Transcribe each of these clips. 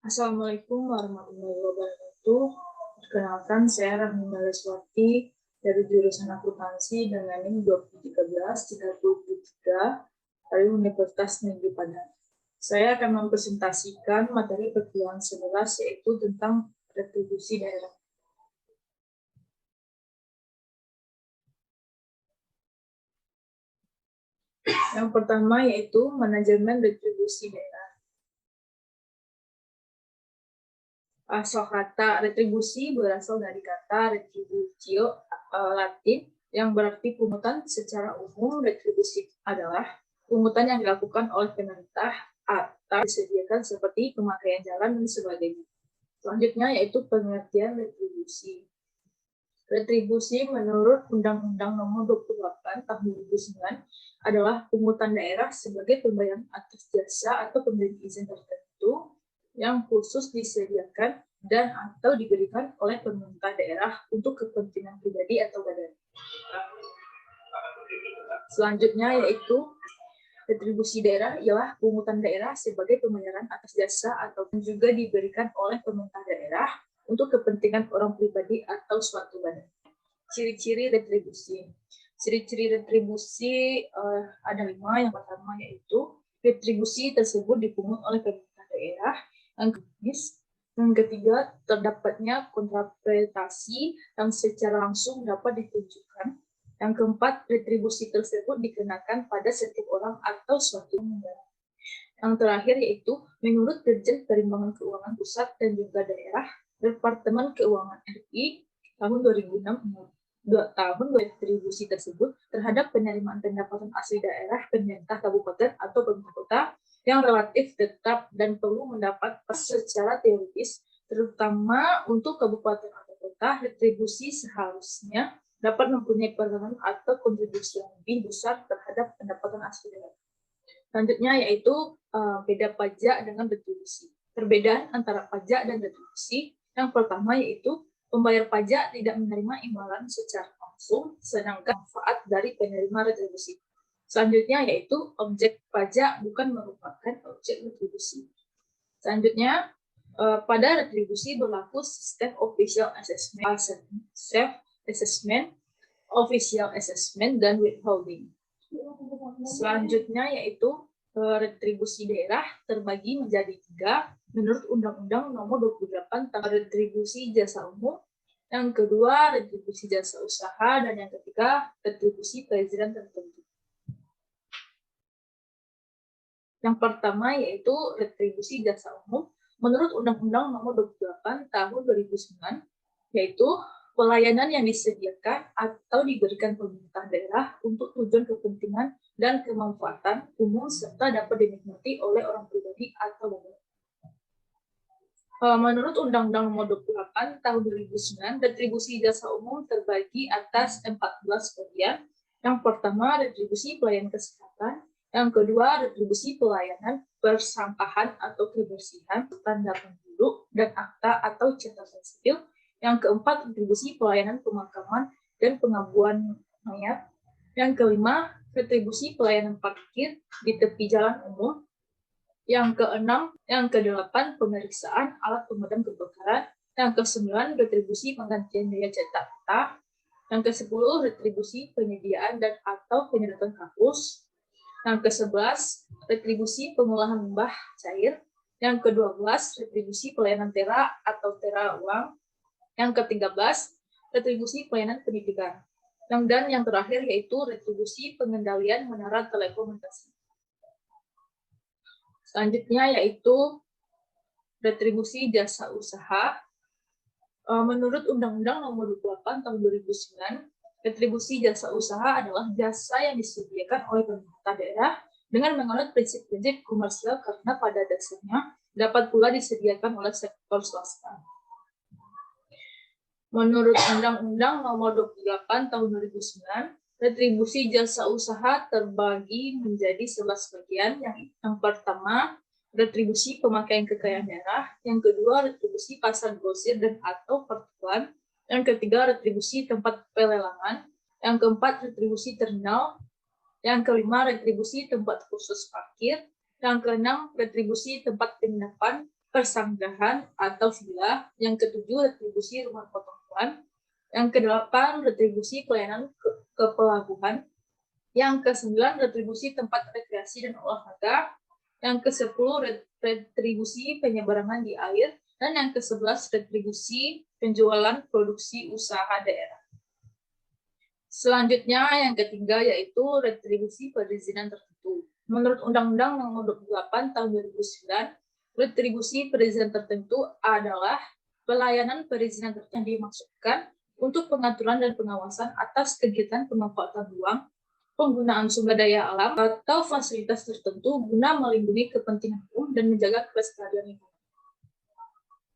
Assalamualaikum warahmatullahi wabarakatuh. Perkenalkan, saya Rahmi Maleswati dari jurusan Akuntansi dengan NIM 2013-3073 dari Universitas Negeri Padang. Saya akan mempresentasikan materi perkuliahan 11 yaitu tentang retribusi daerah. Yang pertama yaitu manajemen retribusi daerah. Asal kata retribusi berasal dari kata retributio Latin yang berarti pungutan secara umum. Retribusi adalah pungutan yang dilakukan oleh pemerintah atau disediakan seperti pemakaian jalan dan sebagainya. Selanjutnya yaitu pengertian retribusi. Retribusi menurut Undang-Undang Nomor 28 Tahun 2009 adalah pungutan daerah sebagai pembayaran atas jasa atau pemberi izin tertentu yang khusus disediakan dan atau diberikan oleh pemerintah daerah untuk kepentingan pribadi atau badan. Selanjutnya yaitu retribusi daerah ialah pungutan daerah sebagai pembayaran atas jasa atau juga diberikan oleh pemerintah daerah untuk kepentingan orang pribadi atau suatu badan. Ciri-ciri retribusi. Ciri-ciri retribusi ada 5. Yang pertama yaitu retribusi tersebut dipungut oleh pemerintah daerah. Yang ketiga, terdapatnya kontrapretasi yang secara langsung dapat ditunjukkan. Yang keempat, retribusi tersebut dikenakan pada setiap orang atau suatu negara. Yang terakhir yaitu menurut Dirjen Perimbangan Keuangan Pusat dan juga Daerah Departemen Keuangan RI tahun 2006 tahun retribusi tersebut terhadap penerimaan pendapatan asli daerah, pemerintah kabupaten atau pemerintah kota yang relatif tetap dan perlu mendapat secara teoritis, terutama untuk kabupaten atau kota, retribusi seharusnya dapat mempunyai peranan atau kontribusi yang lebih besar terhadap pendapatan asli daerah. Selanjutnya yaitu beda pajak dengan retribusi. Perbedaan antara pajak dan retribusi yang pertama yaitu pembayar pajak tidak menerima imbalan secara langsung, sedangkan manfaat dari penerima retribusi. Selanjutnya yaitu objek pajak bukan merupakan objek retribusi. Selanjutnya pada retribusi berlaku sistem official assessment, self-assessment, official assessment, dan withholding. Selanjutnya yaitu retribusi daerah terbagi menjadi 3 menurut Undang-Undang Nomor 28 tentang retribusi jasa umum, yang kedua retribusi jasa usaha, dan yang ketiga retribusi perizinan tertentu. Yang pertama yaitu retribusi jasa umum menurut Undang-Undang Nomor 28 Tahun 2009, yaitu pelayanan yang disediakan atau diberikan pemerintah daerah untuk tujuan kepentingan dan kemanfaatan umum serta dapat dinikmati oleh orang pribadi atau badan. Menurut Undang-Undang Nomor 28 Tahun 2009, retribusi jasa umum terbagi atas 14 bagian. Yang pertama, retribusi pelayanan kesehatan. Yang kedua, retribusi pelayanan persampahan atau kebersihan, tanda penduduk, dan akta atau catatan sipil. Yang keempat, retribusi pelayanan pemakaman dan pengabuan mayat. Yang kelima, retribusi pelayanan parkir di tepi jalan umum. Yang keenam, yang kedelapan, pemeriksaan alat pemadam kebakaran. Yang kesembilan, retribusi penggantian biaya cetak peta. Yang kesepuluh, retribusi penyediaan dan atau penyedotan kampus. Yang ke-11, retribusi pengolahan limbah cair. Yang ke-12, retribusi pelayanan tera atau tera uang. Yang ke-13, retribusi pelayanan pendidikan. Dan yang terakhir yaitu retribusi pengendalian menara telekomunikasi. Selanjutnya yaitu retribusi jasa usaha. Menurut Undang-Undang Nomor 28 Tahun 2009, retribusi jasa usaha adalah jasa yang disediakan oleh pemerintah daerah dengan menganut prinsip-prinsip komersial karena pada dasarnya dapat pula disediakan oleh sektor swasta. Menurut Undang-Undang Nomor 28 Tahun 2009, retribusi jasa usaha terbagi menjadi 11 bagian. Yang pertama, retribusi pemakaian kekayaan daerah. Yang kedua, retribusi pasar grosir dan atau partikulan. Yang ketiga, retribusi tempat pelelangan. Yang keempat, retribusi terminal. Yang kelima, retribusi tempat khusus parkir. Yang keenam, retribusi tempat penginapan. persanggrahan atau villa. Yang ketujuh, retribusi rumah potong hewan. Yang kedelapan, retribusi pelayanan ke pelabuhan. Yang ke-9, retribusi tempat rekreasi dan olahraga. Yang ke-10, retribusi penyeberangan di air. Dan yang ke-11, retribusi penjualan produksi usaha daerah. Selanjutnya, yang ketiga yaitu retribusi perizinan tertentu. Menurut Undang-Undang Nomor 28 Tahun 2009, retribusi perizinan tertentu adalah pelayanan perizinan tertentu yang dimaksudkan untuk pengaturan dan pengawasan atas kegiatan pemanfaatan ruang, penggunaan sumber daya alam, atau fasilitas tertentu guna melindungi kepentingan umum dan menjaga kelestarian lingkungan.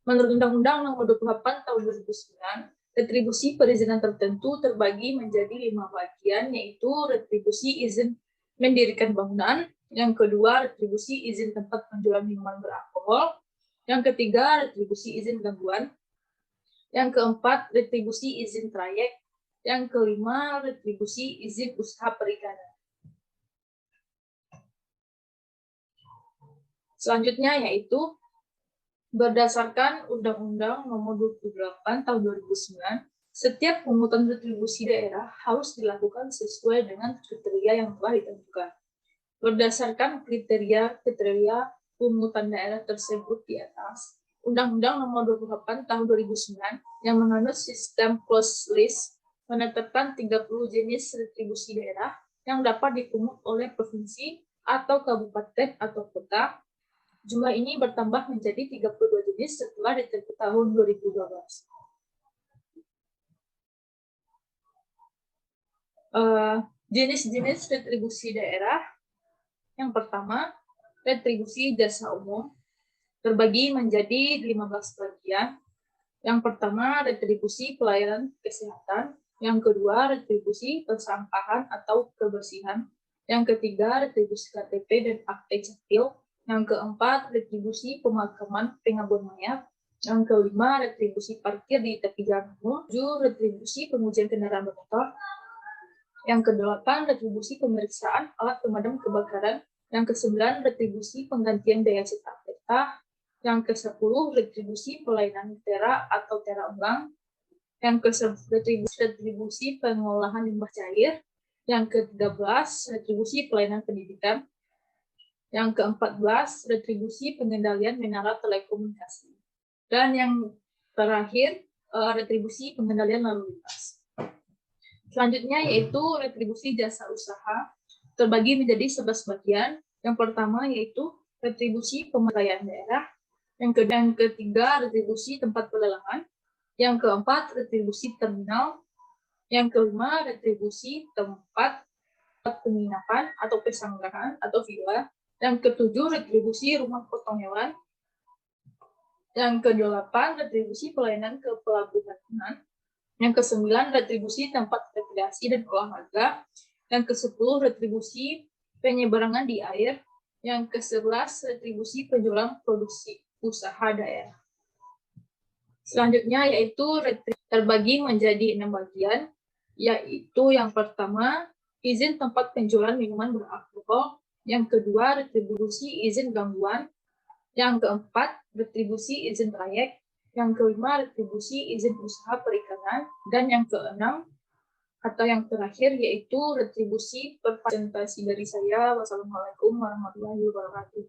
Menurut Undang-Undang Nomor 28 Tahun 2009, retribusi perizinan tertentu terbagi menjadi 5 bagian, yaitu retribusi izin mendirikan bangunan, yang kedua retribusi izin tempat penjualan minuman beralkohol, yang ketiga retribusi izin gangguan, yang keempat retribusi izin trayek, yang kelima retribusi izin usaha perikanan. Selanjutnya yaitu berdasarkan Undang-Undang Nomor 28 Tahun 2009, setiap pungutan retribusi daerah harus dilakukan sesuai dengan kriteria yang telah ditentukan. Berdasarkan kriteria pungutan daerah tersebut di atas, Undang-Undang Nomor 28 Tahun 2009 yang menganut sistem closed list menetapkan 30 jenis retribusi daerah yang dapat dipungut oleh provinsi atau kabupaten atau kota. Jumlah ini bertambah menjadi 32 jenis setelah ditentukan tahun 2012. Jenis-jenis retribusi daerah. Yang pertama, retribusi jasa umum terbagi menjadi 15 bagian. Yang pertama, retribusi pelayanan kesehatan. Yang kedua, retribusi persampahan atau kebersihan. Yang ketiga, retribusi KTP dan akte capil. Yang keempat, retribusi pemakaman pengabdian mayat. Yang kelima, retribusi parkir di tepi jalan umum. 7, retribusi pengujian kendaraan bermotor. Yang kedelapan, retribusi pemeriksaan alat pemadam kebakaran. Yang ke-9, retribusi penggantian daya cetak peta. Yang ke-10, retribusi pelayanan tera atau tera ulang. Yang ke-11, retribusi pengolahan limbah cair. Yang ke-13, retribusi pelayanan pendidikan. Yang ke-14, retribusi pengendalian menara telekomunikasi. Dan yang terakhir, retribusi pengendalian lalu lintas. Selanjutnya yaitu retribusi jasa usaha, terbagi menjadi 11 bagian. Yang pertama yaitu retribusi pemerataan daerah. Yang ketiga, retribusi tempat pelelangan. Yang keempat, retribusi terminal. Yang kelima, retribusi tempat penginapan atau pesanggrahan atau villa. Yang ketujuh, retribusi rumah potong hewan. Yang kedelapan, retribusi pelayanan ke pelabuhan. Yang ke-9, retribusi tempat rekreasi dan olahraga. Yang ke-10, retribusi penyeberangan di air. Yang ke-11, retribusi penjualan produksi usaha daerah. Selanjutnya yaitu terbagi menjadi 6 bagian, yaitu yang pertama, izin tempat penjualan minuman beralkohol. Yang kedua, retribusi izin gangguan. Yang keempat, retribusi izin trayek. Yang kelima, retribusi izin usaha perikanan. Dan yang keenam, atau yang terakhir, yaitu retribusi presentasi dari saya. Wassalamualaikum warahmatullahi wabarakatuh.